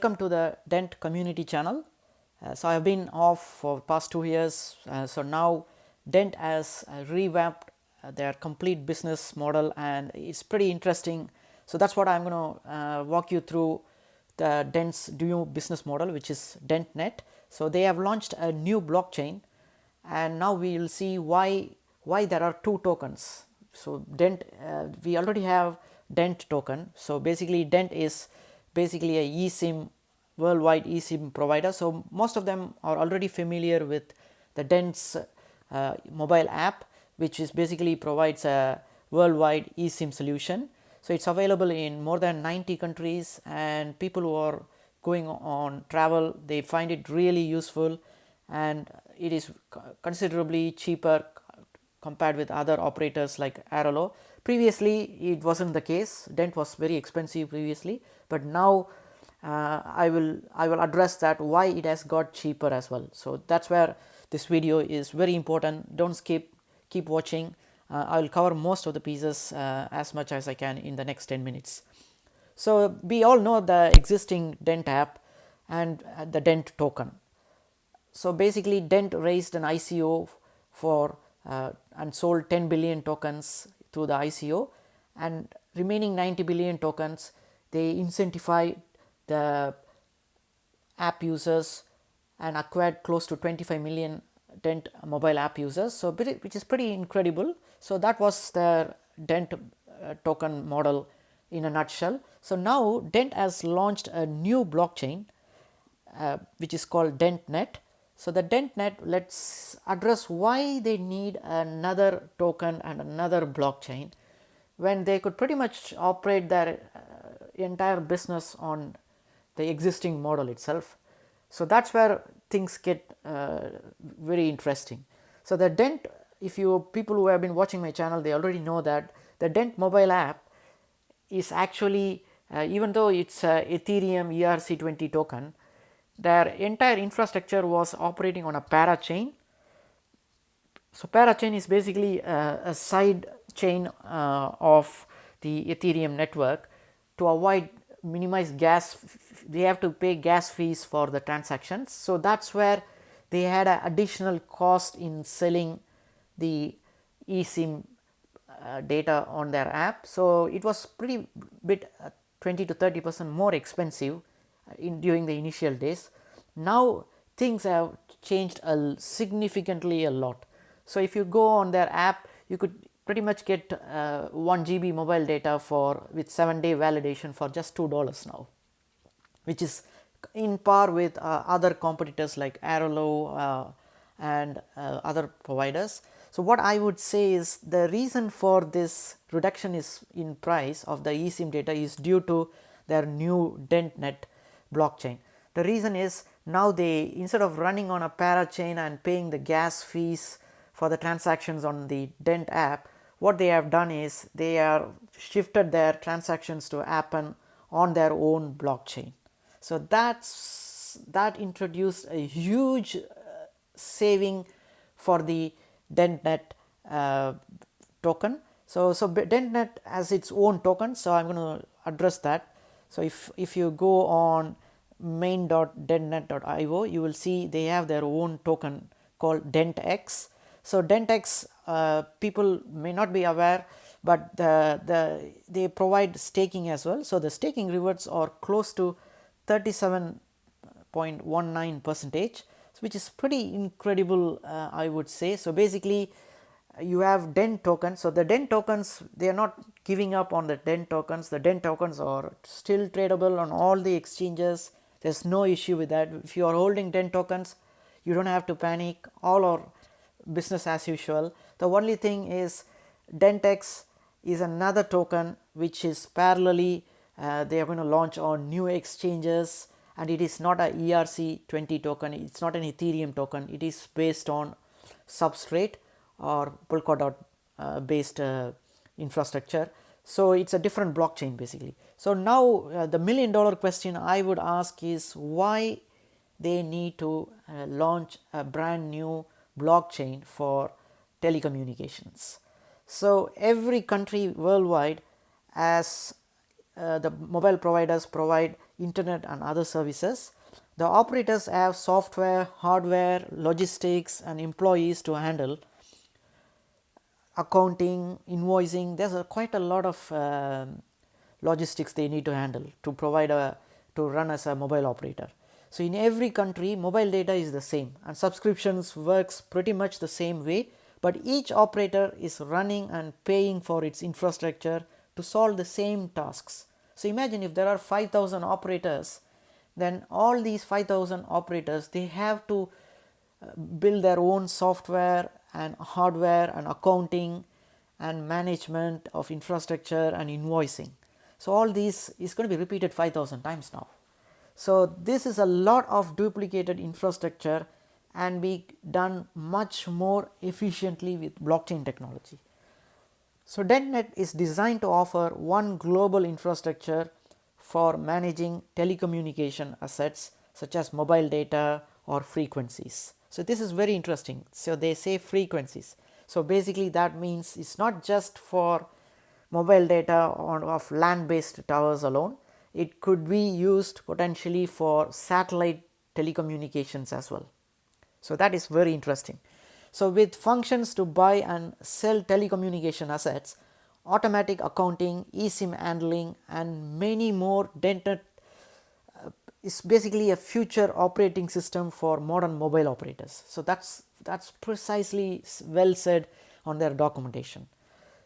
Welcome to the DENT community channel. So I have been off for past 2 years. So now DENT has revamped their complete business model, and it's pretty interesting. So that's what I'm going to walk you through the DENT's new business model, which is DENTnet. So they have launched a new blockchain, and now we will see why there are two tokens. So DENT, we already have DENT token. So basically DENT is basically a eSIM, worldwide eSIM provider. So most of them are already familiar with the DENT's mobile app, which is basically provides a worldwide eSIM solution. So it's available in more than 90 countries, and people who are going on travel, they find it really useful, and it is considerably cheaper compared with other operators like Arolo. Previously it wasn't the case. DENT was very expensive previously, but now I will address that why it has got cheaper as well. So that's where this video is very important. Don't skip, keep watching. I will cover most of the pieces as much as I can in the next 10 minutes. So we all know the existing DENT app and the DENT token. So basically DENT raised an ICO for and sold 10 billion tokens through the ICO, and remaining 90 billion tokens they incentivize the app users and acquired close to 25 million DENT mobile app users. So which is pretty incredible. So that was the DENT token model in a nutshell. So now DENT has launched a new blockchain which is called DENTnet. So the DENTnet, let's address why they need another token and another blockchain when they could pretty much operate their entire business on the existing model itself. So that's where things get very interesting. So the DENT, if you people who have been watching my channel, they already know that the DENT mobile app is actually even though it's a Ethereum ERC20 token, their entire infrastructure was operating on a parachain. So parachain is basically a side chain of the Ethereum network. To minimize gas, they have to pay gas fees for the transactions. So that's where they had an additional cost in selling the eSIM data on their app. So it was pretty bit 20 to 30% more expensive during the initial days. Now things have changed significantly a lot. So if you go on their app, you could pretty much get 1 GB mobile data with 7-day validation for just $2 now, which is in par with other competitors like Arolo and other providers. So what I would say is the reason for this reduction is in price of the eSIM data is due to their new DENTnet blockchain. The reason is now they, instead of running on a parachain and paying the gas fees for the transactions on the DENT app, what they have done is they are shifted their transactions to happen on their own blockchain. So that introduced a huge saving for the DENTnet token. So DENTnet has its own token, so I'm going to address that. So if you go on main.dentnet.io, you will see they have their own token called DentX. So DentX, people may not be aware, but they provide staking as well. So the staking rewards are close to 37.19%, which is pretty incredible, I would say. So basically you have DENT tokens. So the DENT tokens, they are not giving up on the DENT tokens. The DENT tokens are still tradable on all the exchanges. There's no issue with that. If you are holding DENT tokens, you don't have to panic. All are business as usual. The only thing is DentX is another token which is parallelly they are going to launch on new exchanges, and it is not a ERC20 token. It's not an Ethereum token. It is based on Substrate or Polkadot based infrastructure. So it's a different blockchain basically. So now the $1 million question I would ask is why they need to launch a brand new blockchain for telecommunications. So every country worldwide, as the mobile providers provide internet and other services. The operators have software, hardware, logistics and employees to handle accounting, invoicing. There's quite a lot of logistics they need to handle to provide to run as a mobile operator. So in every country mobile data is the same and subscriptions works pretty much the same way, but each operator is running and paying for its infrastructure to solve the same tasks. So imagine if there are 5,000 operators, then all these 5,000 operators, they have to build their own software and hardware and accounting and management of infrastructure and invoicing. So all these is going to be repeated 5,000 times now. So this is a lot of duplicated infrastructure and be done much more efficiently with blockchain technology. So DentNet is designed to offer one global infrastructure for managing telecommunication assets such as mobile data or frequencies. So this is very interesting. So they say frequencies. So basically that means it's not just for mobile data or of land based towers alone. It could be used potentially for satellite telecommunications as well. So that is very interesting. So with functions to buy and sell telecommunication assets, automatic accounting, eSIM handling and many more, DentNet is basically a future operating system for modern mobile operators. So that's precisely well said on their documentation.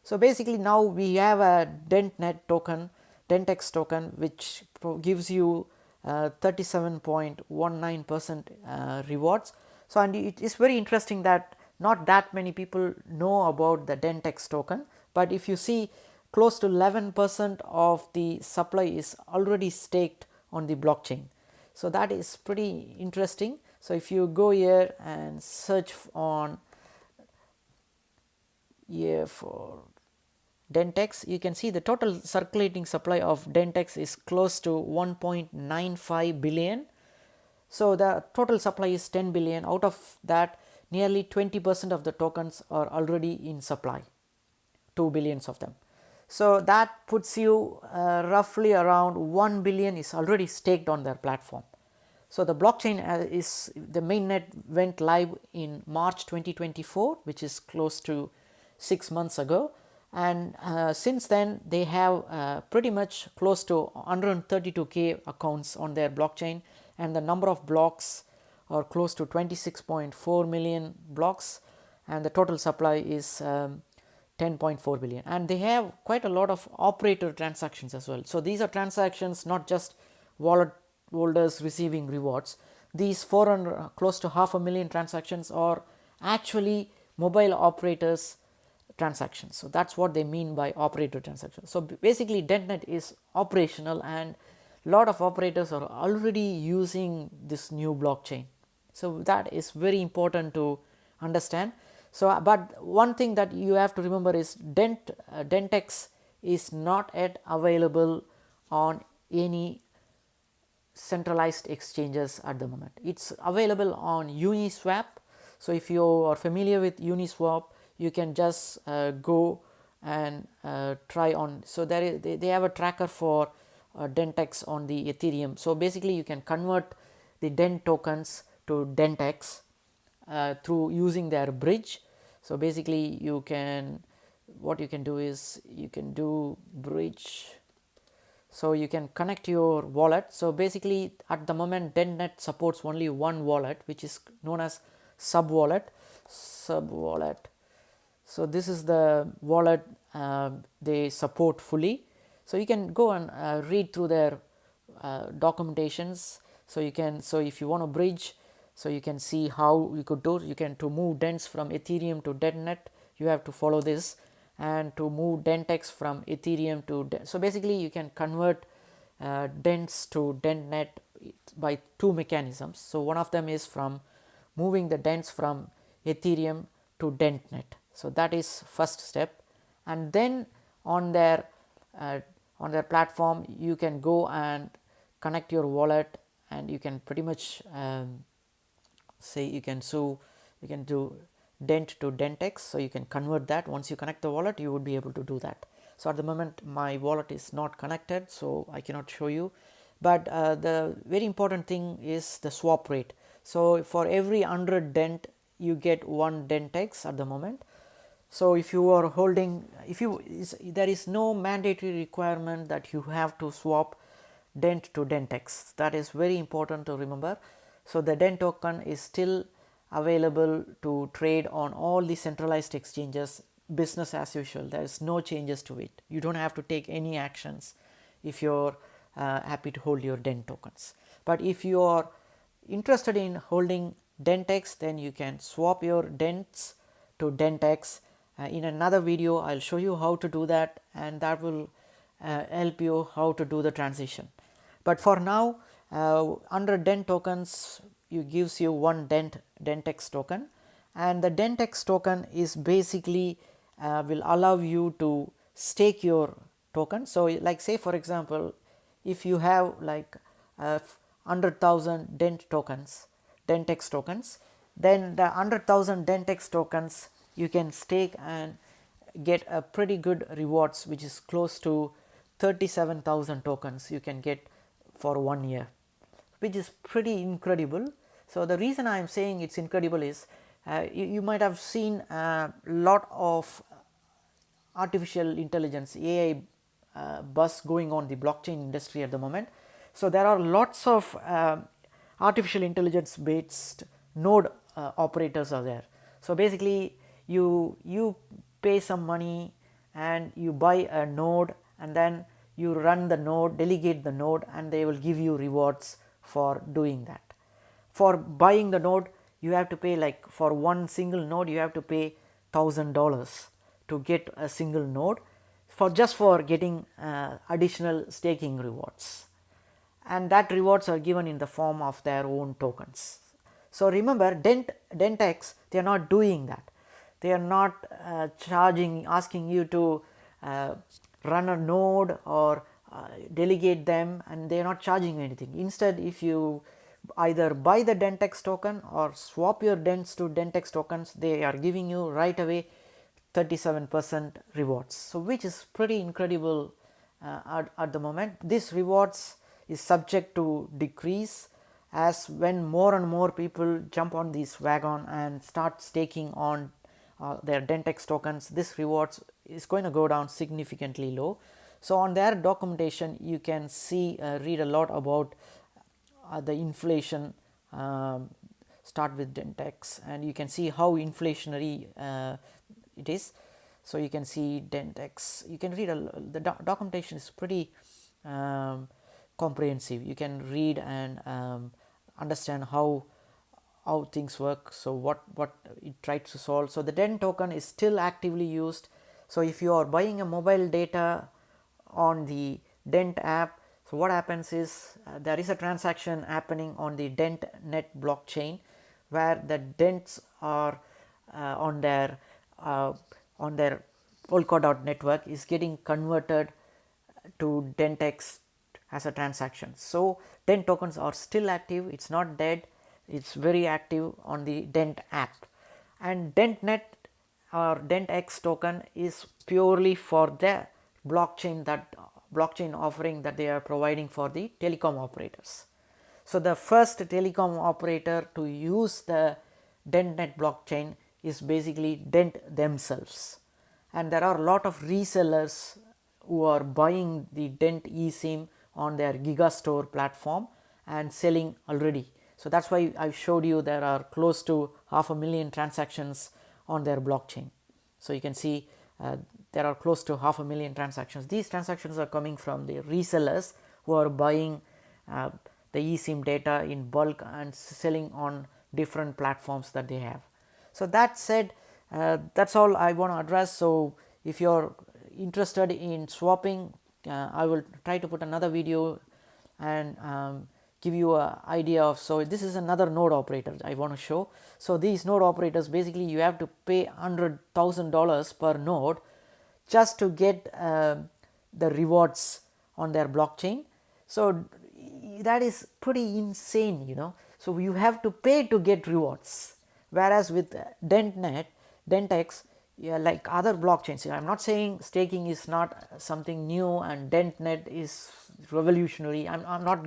So basically now we have a DentNet token, DentX token, which gives you 37.19% rewards. So and it is very interesting that not that many people know about the DentX token, but if you see, close to 11% of the supply is already staked on the blockchain. So that is pretty interesting. So if you go here and search on here for DentX, you can see the total circulating supply of DentX is close to 1.95 billion. So the total supply is 10 billion. Out of that, nearly 20% of the tokens are already in supply, 2 billions of them. So that puts you roughly around 1 billion is already staked on their platform. So the blockchain is, the mainnet went live in March 2024, which is close to 6 months ago, and since then they have pretty much close to 132k accounts on their blockchain, and the number of blocks are close to 26.4 million blocks, and the total supply is 10.4 billion, and they have quite a lot of operator transactions as well. So these are transactions, not just wallet holders receiving rewards. These 400, close to 500,000 transactions are actually mobile operators transactions. So that's what they mean by operator transactions. So basically DentNet is operational and a lot of operators are already using this new blockchain. So that is very important to understand. So but one thing that you have to remember is DentX is not yet available on any centralized exchanges at the moment. It's available on Uniswap. So if you are familiar with Uniswap, you can just go and try on. So they have a tracker for DentX on the Ethereum. So basically you can convert the Dent tokens to DentX through using their bridge. So basically you can, what you can do is you can do bridge. So you can connect your wallet. So basically at the moment DentNet supports only one wallet, which is known as sub wallet. So this is the wallet they support fully. So you can go and read through their documentations. So you can, so if you want to bridge, so you can see how you could do. You can, to move dents from Ethereum to DentNet, you have to follow this, and to move DentX from Ethereum to so basically you can convert dents to DentNet by two mechanisms. So one of them is from moving the dents from Ethereum to DentNet. So that is first step, and then on their platform you can go and connect your wallet, and you can pretty much say you can do Dent to DentX. So you can convert that. Once you connect the wallet, you would be able to do that. So at the moment my wallet is not connected, so I cannot show you, but the very important thing is the swap rate. So for every 100 dent you get 1 DentX at the moment. So if you are holding, there is no mandatory requirement that you have to swap dent to DentX. That is very important to remember. So the dent token is still available to trade on all the centralized exchanges, business as usual. There is no changes to it. You don't have to take any actions if you're happy to hold your dent tokens. But if you are interested in holding DentX, then you can swap your dents to DentX. In another video I'll show you how to do that, and that will help you how to do the transition. But for now, under dent tokens, it gives you one DentX token, and the DentX token is basically will allow you to stake your token. So like, say for example, if you have like 100,000 DentX tokens, then the 100,000 DentX tokens you can stake and get a pretty good rewards, which is close to 37,000 tokens you can get for 1 year, which is pretty incredible. So the reason I am saying it's incredible is you might have seen a lot of artificial intelligence, AI buzz going on the blockchain industry at the moment. So there are lots of artificial intelligence based node operators are there. So basically you pay some money and you buy a node, and then you run the node, delegate the node, and they will give you rewards for doing that. For buying the node, you have to pay, like for one single node you have to pay $1,000 to get a single node, for just for getting additional staking rewards, and that rewards are given in the form of their own tokens. So remember, DentX, they are not doing that. They are not asking you to run a node or delegate them, and they are not charging you anything. Instead, if you either buy the DentX token or swap your dents to DentX tokens, they are giving you right away 37% rewards. So which is pretty incredible at the moment. This rewards is subject to decrease as when more and more people jump on this wagon and start staking on their DentX tokens. This rewards is going to go down significantly low. So on their documentation you can see read a lot about the inflation start with DentX, and you can see how inflationary it is. So you can see DentX, you can read the documentation is pretty comprehensive. You can read and understand how things work, so what it tries to solve. So the DENT token is still actively used. So if you are buying a mobile data on the DENT app, so what happens is there is a transaction happening on the DENT net blockchain where the dents are on their Polkadot network is getting converted to DentX as a transaction. So DENT tokens are still active, it's not dead, it's very active on the DENT app. And DentNet or DentX token is purely for the blockchain offering that they are providing for the telecom operators. So the first telecom operator to use the DentNet blockchain is basically Dent themselves, and there are a lot of resellers who are buying the Dent eSIM on their Gigastore platform and selling already. So that's why I showed you there are close to 500,000 transactions on their blockchain. So you can see there are close to 500,000 transactions. These transactions are coming from the resellers who are buying the eSIM data in bulk and selling on different platforms that they have. So that said, that's all I want to address. So if you're interested in swapping, I will try to put another video and give you an idea of. So this is another node operator I want to show. So these node operators, basically you have to pay $100,000 per node just to get the rewards on their blockchain. So that is pretty insane, you know. So you have to pay to get rewards, whereas with DentX Yeah, like other blockchains. I'm not saying staking is not something new and DentNet is revolutionary. I'm not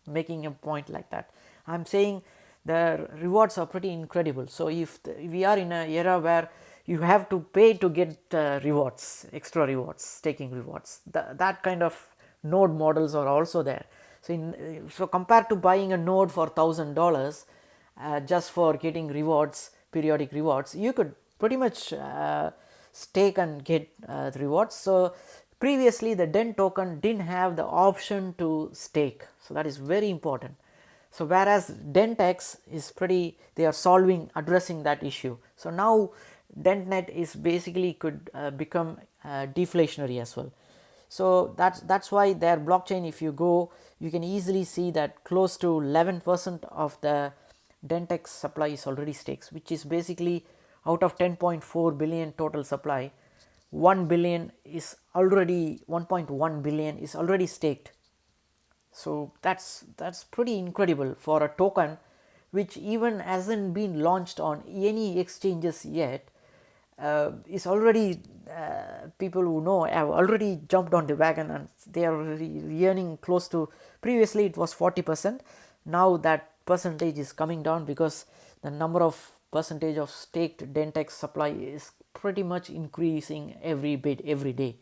making a point like that. I'm saying the rewards are pretty incredible. So if we are in an era where you have to pay to get rewards, extra rewards, staking rewards, that kind of node models are also there. So compared to buying a node for $1,000 just for getting rewards, periodic rewards, you could pretty much stake and get the rewards. So previously the DENT token didn't have the option to stake, so that is very important. So whereas DentX is pretty, they are addressing that issue. So now DentNet is basically could become deflationary as well. So that's why their blockchain, if you go, you can easily see that close to 11% of the DentX supply is already staked, which is basically out of 10.4 billion total supply, 1 billion is already 1.1 billion is already staked. So that's pretty incredible for a token which even hasn't been launched on any exchanges yet. Is already people who know have already jumped on the wagon and they are earning close to, previously it was 40%, now that percentage is coming down because the number of percentage of staked DentX supply is pretty much increasing every bit every day.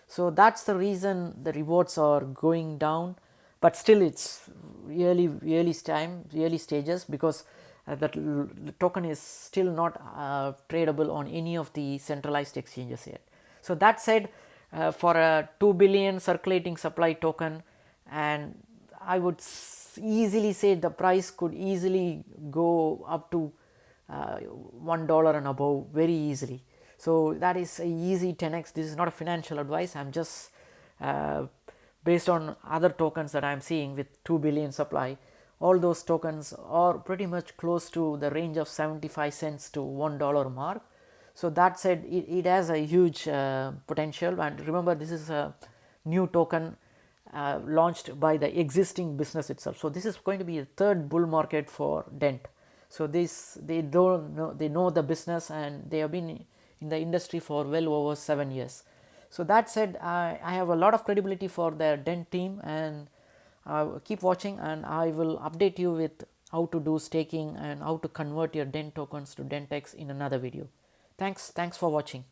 So that's the reason the rewards are going down, but still it's early stages because the token is still not tradable on any of the centralized exchanges yet. So that said, for a 2 billion circulating supply token, and I would easily say the price could easily go up to $1 and above very easily. So that is a easy 10x. This is not a financial advice. I'm just based on other tokens that I'm seeing with 2 billion supply. All those tokens are pretty much close to the range of 75 cents to $1 mark. So that said, it has a huge potential. And remember, this is a new token launched by the existing business itself. So this is going to be a third bull market for Dent. So this they know the business and they have been in the industry for well over 7 years. So that said, I have a lot of credibility for the Dent team, and keep watching, and I will update you with how to do staking and how to convert your Dent tokens to DentX in another video. Thanks for watching.